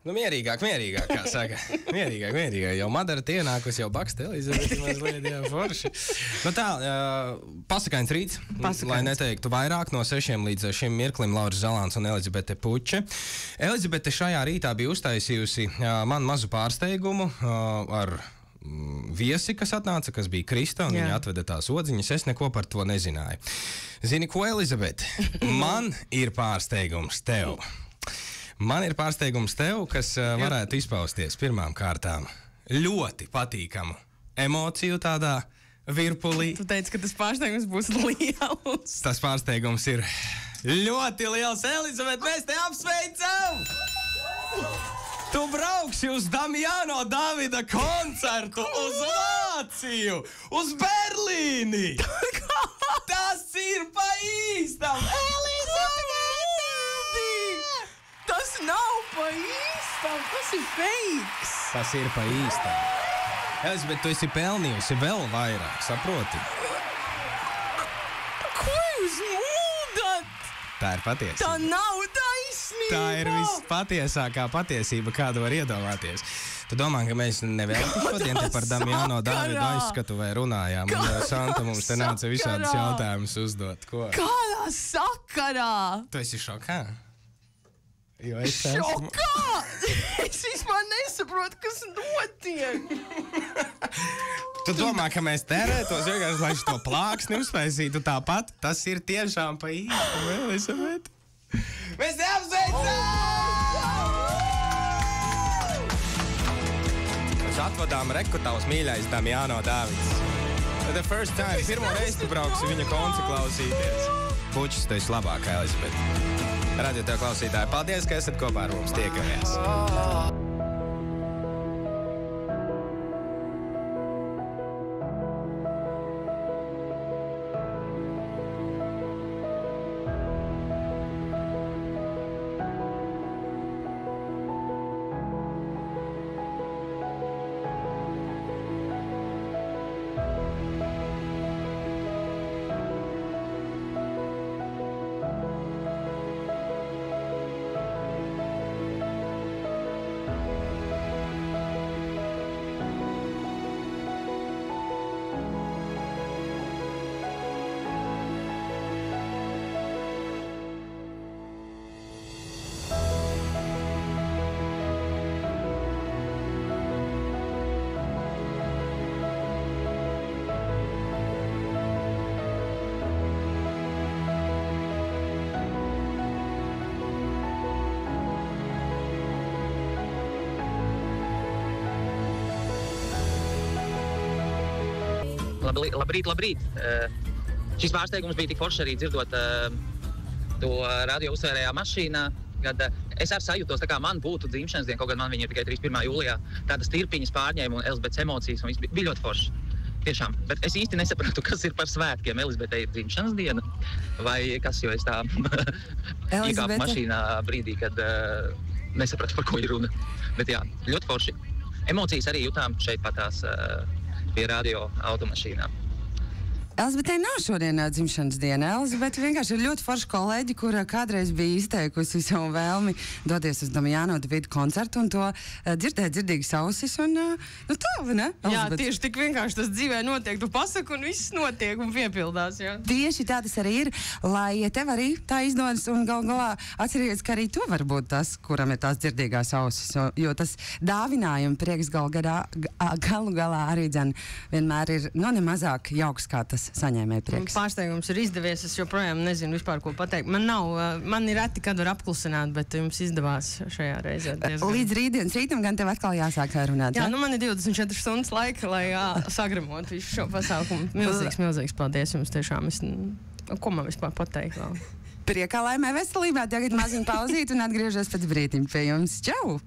Nu, mierīgāk, kā saka. Mierīgāk. Jau Madara ienākusi, jau baksta Elizabete mazliet, jā, forši. Nu tā, pasakains rīts, lai neteiktu vairāk, no 6 līdz šim mirklim Lauris Zalāns un Elizabete Puče. Elizabete šajā rītā bija uztaisījusi man mazu pārsteigumu ar viesi, kas atnāca, kas bija Krista, un viņa atveda tās odziņas. Es neko par to nezināju. Zini ko, Elizabete? Man ir pārsteigums tev. Kas varētu izpausties pirmām kārtām ļoti patīkamu emociju tādā virpulī. Tu teici, ka tas pārsteigums būs liels. Tas pārsteigums ir ļoti liels. Elizabete, mēs te apsveicam! Tu brauksi uz Damiano Davida koncertu, uz Vāciju, uz Berlīni! Tas ir pa īstam! Elizabete! Tas nav pa īstam, tas ir fakes. Tas ir pa īstam. Elizabete, tu esi pelnījusi vēl vairāk, saproti? Ko jūs mūdat? Tā ir patiesība. Tā nav taisnība. Tā ir vispatiesākā patiesība, kādu var iedomāties. Tu domā, ka mēs nevēlamies šodien par Damiano Davidu aizskatu vai runājām? Un Santa mums te nāca visādas jautājumus uzdot. Ko? Kādā sakarā? Tu esi šokā? Šokā! Es vispār nesaprotu, kas notiek. Tu domā, ka mēs tērētos vienkārši, lai šo plāksni uztaisītu tāpat? Tas ir tiešām pa īstu, Elizabete. Mēs te apsveicam! Mēs atvadām reku tavs mīļais Damiano Davids. The first time, pirmo reizi tu brauksi viņa konci klausīties. Pučis, tu esi labākā, Elizabete. Radio tev klausītāji, paldies, ka esat kopā ar mums, tiekamies. Labrīt. Šis pārsteigums bija tik foršs arī dzirdot to radio uzsvērējā mašīnā, kad es arī sajūtos, tā kā man būtu dzimšanas diena, kaut gan man viņa ir tikai 31. jūlijā. Tādas tirpiņas pārņēma un Elizabetes emocijas, un viss bija ļoti foršs. Tiešām, bet es īsti nesapratu, kas ir par svētkiem. Elizabetei ir dzimšanas diena, vai kas, jo es tā iekāpu mašīnā brīdī, kad nesapratu, par ko ir runa. Bet jā, ļoti forši. Emocijas arī jutām šeit patās pie radio automašīnām. Elizabetei nav šodien dzimšanas diena. Elizabete vienkārši ir ļoti forša kolēģi, kura kādreiz bija izteikusi savu vēlmi doties uz Damiano Davida koncertu un to dzirdīgas ausis un, tā, vai ne? Elizabete? Jā, tieši tik vienkārši tas dzīvē notiek. Tu pasaki un viss notiek un piepildās, jā. Tieši tā tas arī ir, lai tev arī tā izdodas un galā atcerieties, ka arī tu var būt tas, kuram ir tās dzirdīgās ausis, jo tas dāvinājuma prieks galu galā arī vienmēr ir, nemazāk jauks kā tas saņēmēja prieks. Pārsteigums ir izdevies, es joprojām nezinu vispār, ko pateikt. Man ir reti, kad var apklusināt, bet jums izdevās šajā reizē. Līdz rītdienas rītam gan tev atkal jāsāk runāt. Jā, man ir 24 stundas laika, lai sagramot visu šo pasākumu. Milzīgs paldies jums tiešām. Ko man vispār pateikt vēl? Priekā, laimē, veselībā. Tagad maziņu pauzīt un atgriežos pēc brīdim pie jums. Čau!